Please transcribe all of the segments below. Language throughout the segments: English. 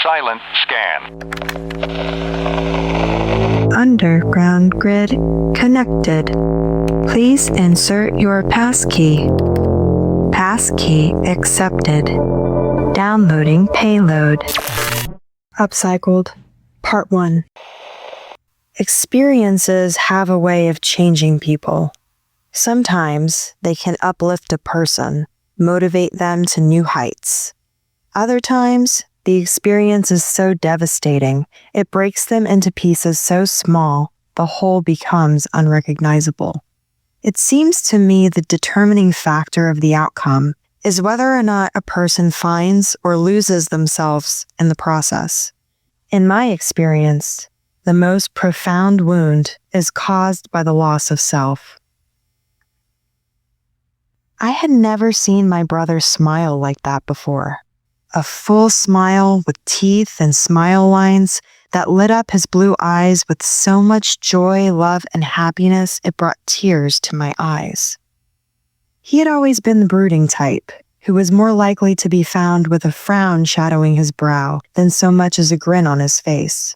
Silent scan. Underground grid connected. Please insert your passkey. Passkey accepted. Downloading payload. Upcycled, Part 1. Experiences have a way of changing people. Sometimes they can uplift a person, motivate them to new heights. Other times, the experience is so devastating, it breaks them into pieces so small, the whole becomes unrecognizable. It seems to me the determining factor of the outcome is whether or not a person finds or loses themselves in the process. In my experience, the most profound wound is caused by the loss of self. I had never seen my brother smile like that before. A full smile with teeth and smile lines that lit up his blue eyes with so much joy, love, and happiness it brought tears to my eyes. He had always been the brooding type, who was more likely to be found with a frown shadowing his brow than so much as a grin on his face.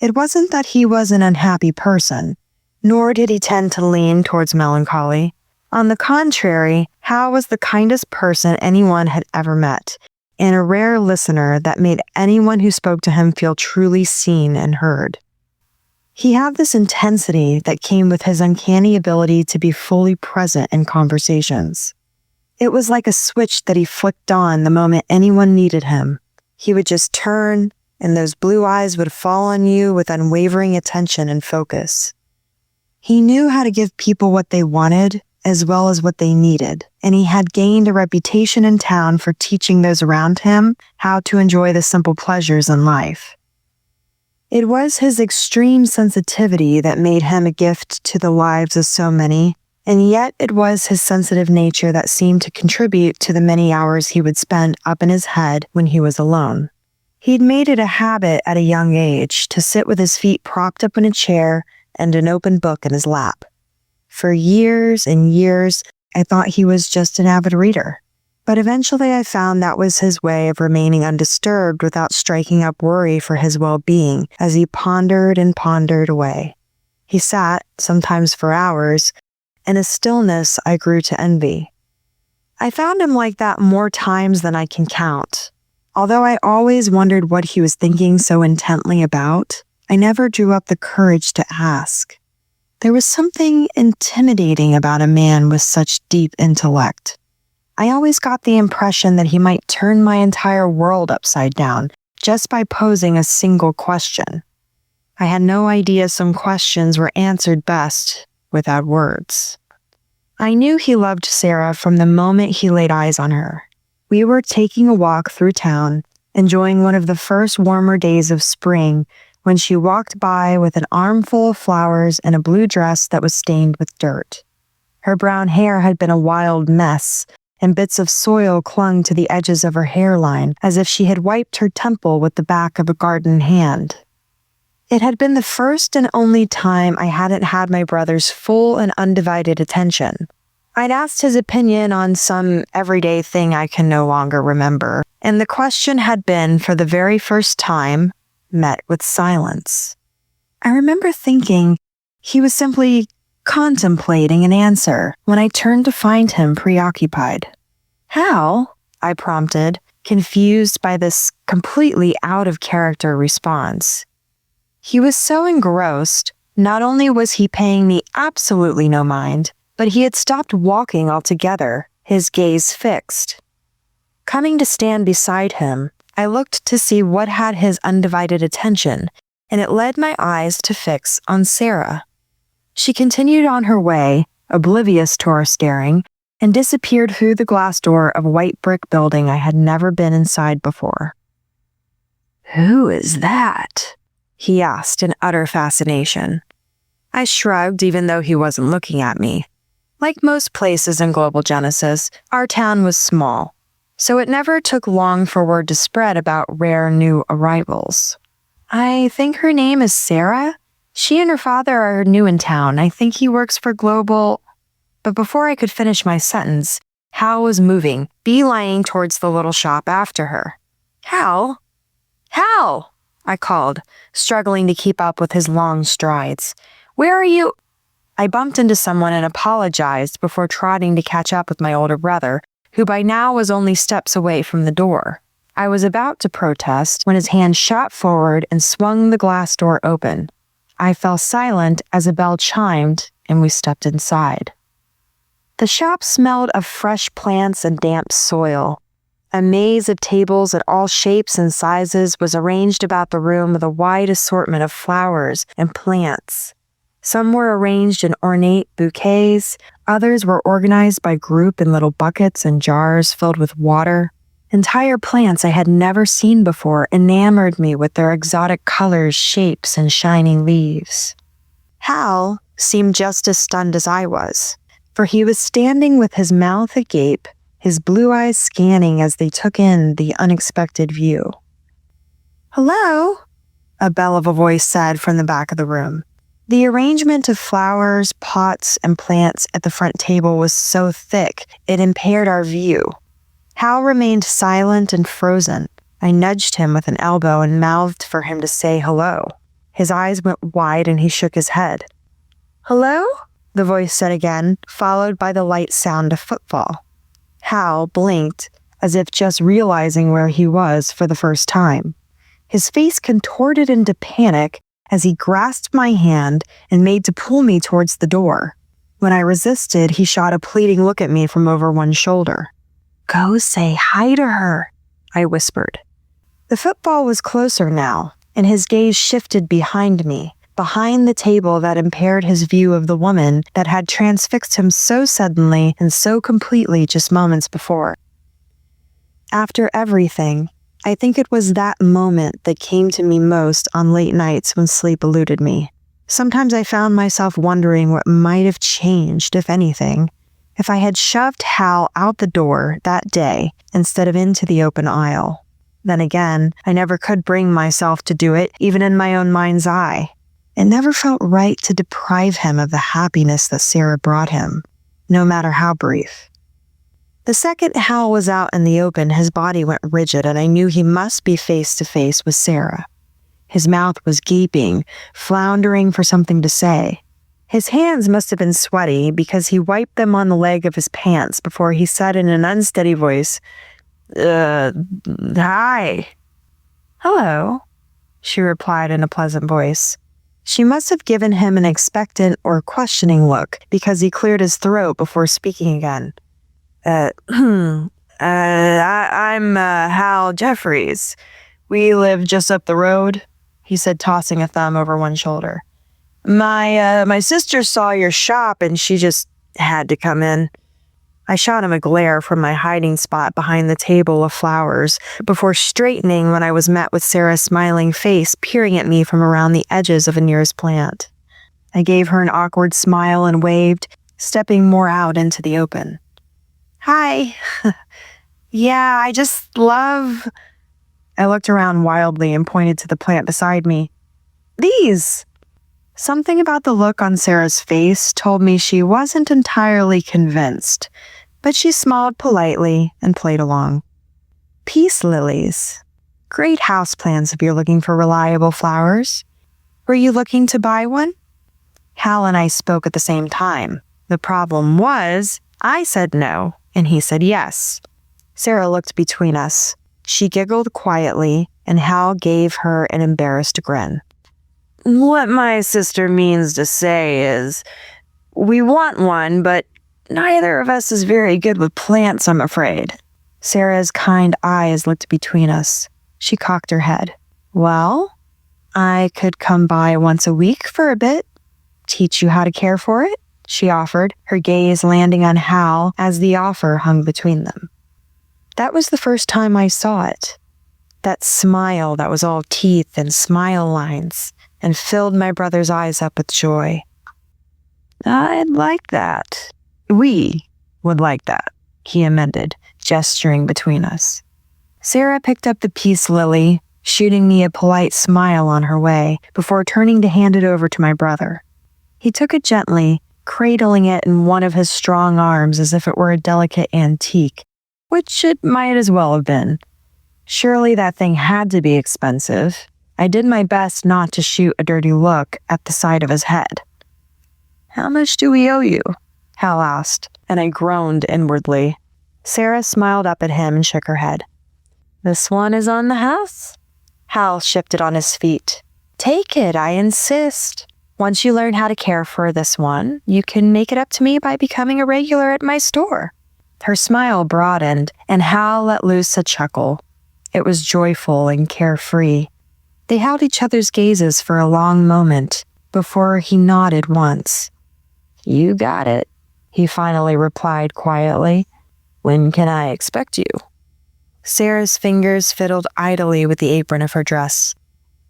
It wasn't that he was an unhappy person, nor did he tend to lean towards melancholy. On the contrary, Hal was the kindest person anyone had ever met, and a rare listener that made anyone who spoke to him feel truly seen and heard. He had this intensity that came with his uncanny ability to be fully present in conversations. It was like a switch that he flicked on the moment anyone needed him. He would just turn, and those blue eyes would fall on you with unwavering attention and focus. He knew how to give people what they wanted, as well as what they needed, and he had gained a reputation in town for teaching those around him how to enjoy the simple pleasures in life. It was his extreme sensitivity that made him a gift to the lives of so many, and yet it was his sensitive nature that seemed to contribute to the many hours he would spend up in his head when he was alone. He'd made it a habit at a young age to sit with his feet propped up in a chair and an open book in his lap. For years and years, I thought he was just an avid reader. But eventually I found that was his way of remaining undisturbed without striking up worry for his well-being as he pondered and pondered away. He sat, sometimes for hours, in a stillness I grew to envy. I found him like that more times than I can count. Although I always wondered what he was thinking so intently about, I never drew up the courage to ask. There was something intimidating about a man with such deep intellect. I always got the impression that he might turn my entire world upside down just by posing a single question. I had no idea some questions were answered best without words. I knew he loved Sarah from the moment he laid eyes on her. We were taking a walk through town, enjoying one of the first warmer days of spring, when she walked by with an armful of flowers and a blue dress that was stained with dirt. Her brown hair had been a wild mess, and bits of soil clung to the edges of her hairline as if she had wiped her temple with the back of a garden hand. It had been the first and only time I hadn't had my brother's full and undivided attention. I'd asked his opinion on some everyday thing I can no longer remember, and the question had been, for the very first time, met with silence. I remember thinking he was simply contemplating an answer when I turned to find him preoccupied. "Hal?" I prompted, confused by this completely out-of-character response. He was so engrossed, not only was he paying me absolutely no mind, but he had stopped walking altogether, his gaze fixed. Coming to stand beside him, I looked to see what had his undivided attention, and it led my eyes to fix on Sarah. She continued on her way, oblivious to our staring, and disappeared through the glass door of a white brick building I had never been inside before. "Who is that?" he asked in utter fascination. I shrugged even though he wasn't looking at me. Like most places in Global Genesis, our town was small, so it never took long for word to spread about rare new arrivals. "I think her name is Sarah. She and her father are new in town. I think he works for Global..." But before I could finish my sentence, Hal was moving, beelining towards the little shop after her. "Hal? Hal!" Hal, I called, struggling to keep up with his long strides. Where are you? I bumped into someone and apologized before trotting to catch up with my older brother, who by now was only steps away from the door. I was about to protest when his hand shot forward and swung the glass door open. I fell silent as a bell chimed and we stepped inside. The shop smelled of fresh plants and damp soil. A maze of tables at all shapes and sizes was arranged about the room with a wide assortment of flowers and plants. Some were arranged in ornate bouquets, others were organized by group in little buckets and jars filled with water. Entire plants I had never seen before enamored me with their exotic colors, shapes, and shining leaves. Hal seemed just as stunned as I was, for he was standing with his mouth agape, his blue eyes scanning as they took in the unexpected view. "Hello," a bell of a voice said from the back of the room. The arrangement of flowers, pots, and plants at the front table was so thick it impaired our view. Hal remained silent and frozen. I nudged him with an elbow and mouthed for him to say hello. His eyes went wide and he shook his head. "Hello?" the voice said again, followed by the light sound of footfall. Hal blinked, as if just realizing where he was for the first time. His face contorted into panic as he grasped my hand and made to pull me towards the door. When I resisted, he shot a pleading look at me from over one shoulder. "Go say hi to her," I whispered. The football was closer now, and his gaze shifted behind me, behind the table that impaired his view of the woman that had transfixed him so suddenly and so completely just moments before. After everything, I think it was that moment that came to me most on late nights when sleep eluded me. Sometimes I found myself wondering what might have changed, if anything, if I had shoved Hal out the door that day instead of into the open aisle. Then again, I never could bring myself to do it, even in my own mind's eye. It never felt right to deprive him of the happiness that Sarah brought him, no matter how brief. The second Hal was out in the open, his body went rigid, and I knew he must be face to face with Sarah. His mouth was gaping, floundering for something to say. His hands must have been sweaty because he wiped them on the leg of his pants before he said in an unsteady voice, "Hi." "Hello," she replied in a pleasant voice. She must have given him an expectant or questioning look because he cleared his throat before speaking again. I'm Hal Jefferies. We live just up the road," he said, tossing a thumb over one shoulder. My sister saw your shop and she just had to come in." I shot him a glare from my hiding spot behind the table of flowers before straightening when I was met with Sarah's smiling face peering at me from around the edges of a nearest plant. I gave her an awkward smile and waved, stepping more out into the open. "Hi." "Yeah, I just love..." I looked around wildly and pointed to the plant beside me. "These." Something about the look on Sarah's face told me she wasn't entirely convinced, but she smiled politely and played along. "Peace lilies. Great houseplants if you're looking for reliable flowers. Were you looking to buy one?" Hal and I spoke at the same time. The problem was, I said no, and he said yes. Sarah looked between us. She giggled quietly, and Hal gave her an embarrassed grin. "What my sister means to say is, we want one, but neither of us is very good with plants, I'm afraid." Sarah's kind eyes looked between us. She cocked her head. "Well, I could come by once a week for a bit. Teach you how to care for it," she offered, her gaze landing on Hal as the offer hung between them. That was the first time I saw it. That smile that was all teeth and smile lines, and filled my brother's eyes up with joy. "I'd like that. We would like that," he amended, gesturing between us. Sarah picked up the peace lily, shooting me a polite smile on her way, before turning to hand it over to my brother. He took it gently, cradling it in one of his strong arms as if it were a delicate antique, which it might as well have been. Surely that thing had to be expensive. I did my best not to shoot a dirty look at the side of his head. "How much do we owe you?" Hal asked, and I groaned inwardly. Sarah smiled up at him and shook her head. "This one is on the house." Hal shifted on his feet. "Take it, I insist. Once you learn how to care for this one, you can make it up to me by becoming a regular at my store." Her smile broadened, and Hal let loose a chuckle. It was joyful and carefree. They held each other's gazes for a long moment before he nodded once. "You got it," he finally replied quietly. "When can I expect you?" Sarah's fingers fiddled idly with the apron of her dress.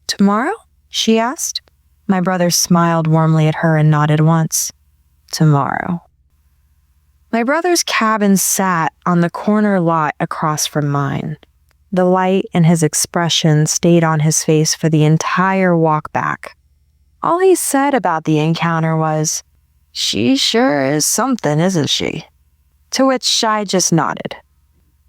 "Tomorrow?" she asked. My brother smiled warmly at her and nodded once. "Tomorrow." My brother's cabin sat on the corner lot across from mine. The light and his expression stayed on his face for the entire walk back. All he said about the encounter was, "She sure is something, isn't she?" To which I just nodded.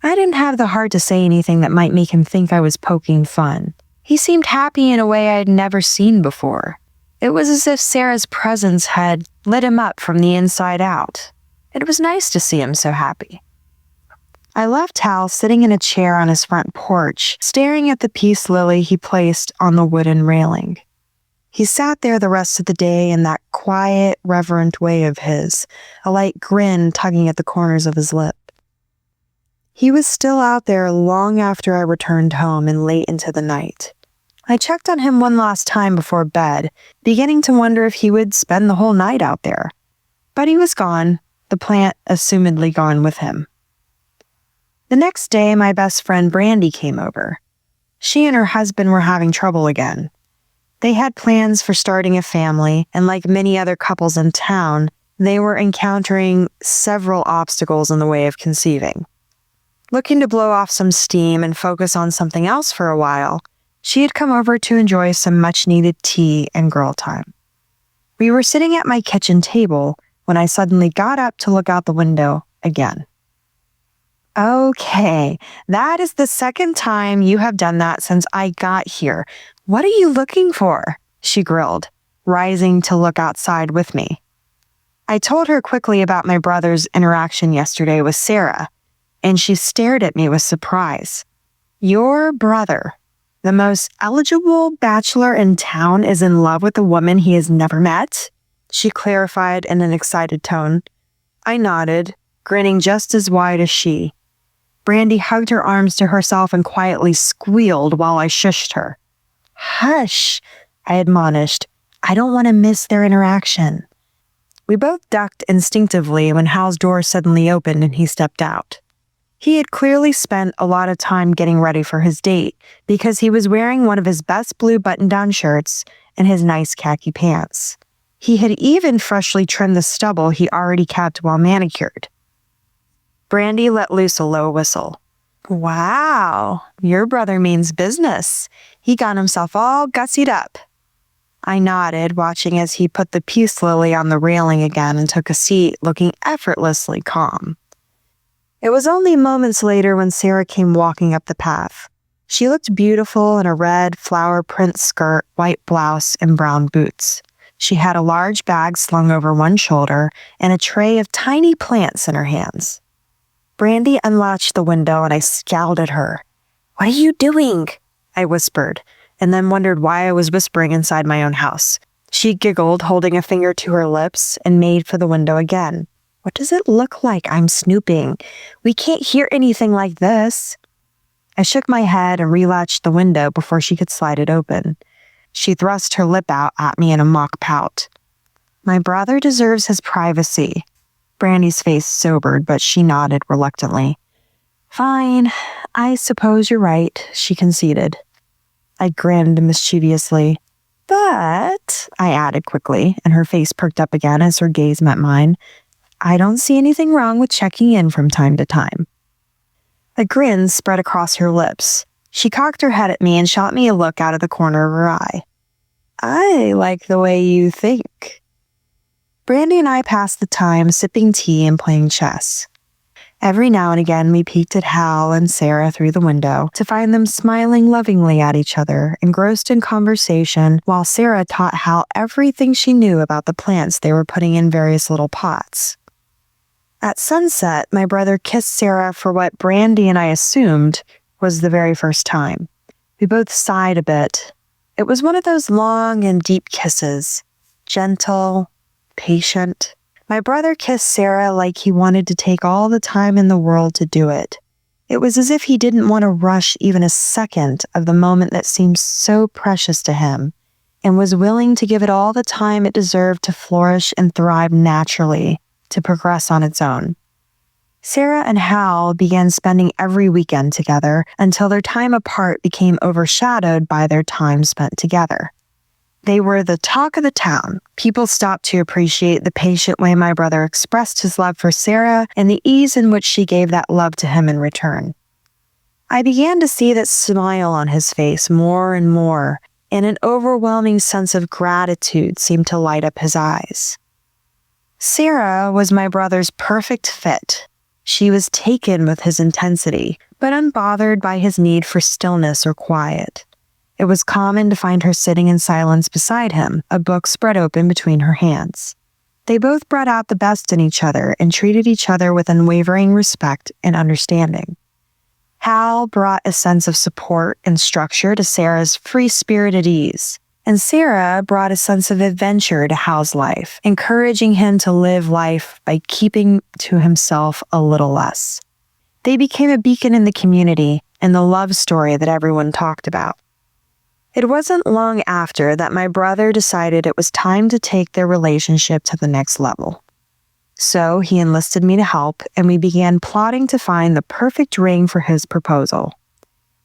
I didn't have the heart to say anything that might make him think I was poking fun. He seemed happy in a way I had never seen before. It was as if Sarah's presence had lit him up from the inside out. It was nice to see him so happy. I left Hal sitting in a chair on his front porch, staring at the peace lily he placed on the wooden railing. He sat there the rest of the day in that quiet, reverent way of his, a light grin tugging at the corners of his lip. He was still out there long after I returned home and late into the night. I checked on him one last time before bed, beginning to wonder if he would spend the whole night out there. But he was gone, the plant assumedly gone with him. The next day, my best friend Brandy came over. She and her husband were having trouble again. They had plans for starting a family, and like many other couples in town, they were encountering several obstacles in the way of conceiving. Looking to blow off some steam and focus on something else for a while, she had come over to enjoy some much-needed tea and girl time. We were sitting at my kitchen table when I suddenly got up to look out the window again. "Okay, that is the second time you have done that since I got here. What are you looking for?" she grilled, rising to look outside with me. I told her quickly about my brother's interaction yesterday with Sarah, and she stared at me with surprise. "Your brother, the most eligible bachelor in town, is in love with a woman he has never met?" she clarified in an excited tone. I nodded, grinning just as wide as she. Brandy hugged her arms to herself and quietly squealed while I shushed her. "Hush," I admonished. "I don't want to miss their interaction." We both ducked instinctively when Hal's door suddenly opened and he stepped out. He had clearly spent a lot of time getting ready for his date because he was wearing one of his best blue button-down shirts and his nice khaki pants. He had even freshly trimmed the stubble he already kept well manicured. Brandy let loose a low whistle. "Wow, your brother means business. He got himself all gussied up." I nodded, watching as he put the peace lily on the railing again and took a seat, looking effortlessly calm. It was only moments later when Sarah came walking up the path. She looked beautiful in a red flower print skirt, white blouse, and brown boots. She had a large bag slung over one shoulder and a tray of tiny plants in her hands. Brandy unlatched the window and I scowled at her. "What are you doing?" I whispered, and then wondered why I was whispering inside my own house. She giggled, holding a finger to her lips, and made for the window again. "What does it look like I'm snooping? We can't hear anything like this." I shook my head and relatched the window before she could slide it open. She thrust her lip out at me in a mock pout. "My brother deserves his privacy." Brandy's face sobered, but she nodded reluctantly. "Fine, I suppose you're right," she conceded. I grinned mischievously. "But," I added quickly, and her face perked up again as her gaze met mine, "I don't see anything wrong with checking in from time to time." A grin spread across her lips. She cocked her head at me and shot me a look out of the corner of her eye. "I like the way you think." Brandy and I passed the time sipping tea and playing chess. Every now and again, we peeked at Hal and Sarah through the window to find them smiling lovingly at each other, engrossed in conversation, while Sarah taught Hal everything she knew about the plants they were putting in various little pots. At sunset, my brother kissed Sarah for what Brandy and I assumed was the very first time. We both sighed a bit. It was one of those long and deep kisses, gentle, patient. My brother kissed Sarah like he wanted to take all the time in the world to do it. It was as if he didn't want to rush even a second of the moment that seemed so precious to him, and was willing to give it all the time it deserved to flourish and thrive naturally, to progress on its own. Sarah and Hal began spending every weekend together until their time apart became overshadowed by their time spent together. They were the talk of the town. People stopped to appreciate the patient way my brother expressed his love for Sarah and the ease in which she gave that love to him in return. I began to see that smile on his face more and more, and an overwhelming sense of gratitude seemed to light up his eyes. Sarah was my brother's perfect fit. She was taken with his intensity, but unbothered by his need for stillness or quiet. It was common to find her sitting in silence beside him, a book spread open between her hands. They both brought out the best in each other and treated each other with unwavering respect and understanding. Hal brought a sense of support and structure to Sarah's free-spirited ease, and Sarah brought a sense of adventure to Hal's life, encouraging him to live life by keeping to himself a little less. They became a beacon in the community and the love story that everyone talked about. It wasn't long after that my brother decided it was time to take their relationship to the next level. So he enlisted me to help, and we began plotting to find the perfect ring for his proposal.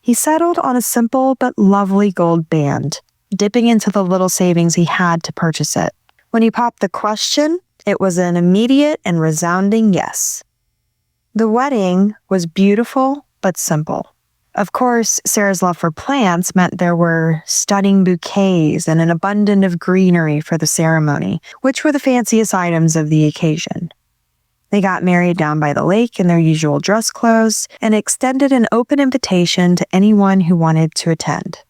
He settled on a simple but lovely gold band, dipping into the little savings he had to purchase it. When he popped the question, it was an immediate and resounding yes. The wedding was beautiful but simple. Of course, Sarah's love for plants meant there were stunning bouquets and an abundance of greenery for the ceremony, which were the fanciest items of the occasion. They got married down by the lake in their usual dress clothes and extended an open invitation to anyone who wanted to attend.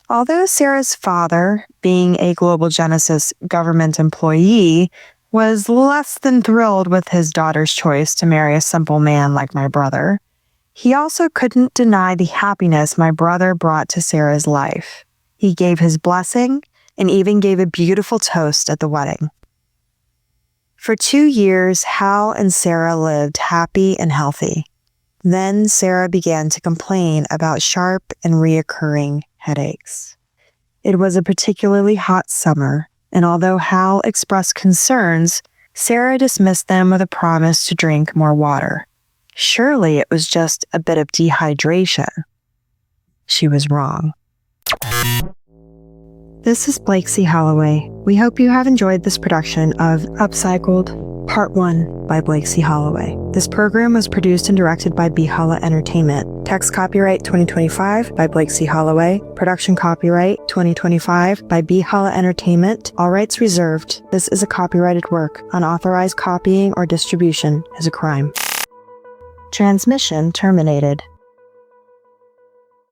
Although Sarah's father, being a Global Genesis government employee, was less than thrilled with his daughter's choice to marry a simple man like my brother, he also couldn't deny the happiness my brother brought to Sarah's life. He gave his blessing and even gave a beautiful toast at the wedding. For 2 years, Hal and Sarah lived happy and healthy. Then Sarah began to complain about sharp and reoccurring headaches. It was a particularly hot summer, and although Hal expressed concerns, Sarah dismissed them with a promise to drink more water. Surely it was just a bit of dehydration. She was wrong. This is Blake C. Holloway. We hope you have enjoyed this production of Upcycled, Part 1 by Blake C. Holloway. This program was produced and directed by B. Holla Entertainment. Text copyright 2025 by Blake C. Holloway. Production copyright 2025 by B. Holla Entertainment. All rights reserved. This is a copyrighted work. Unauthorized copying or distribution is a crime. Transmission terminated.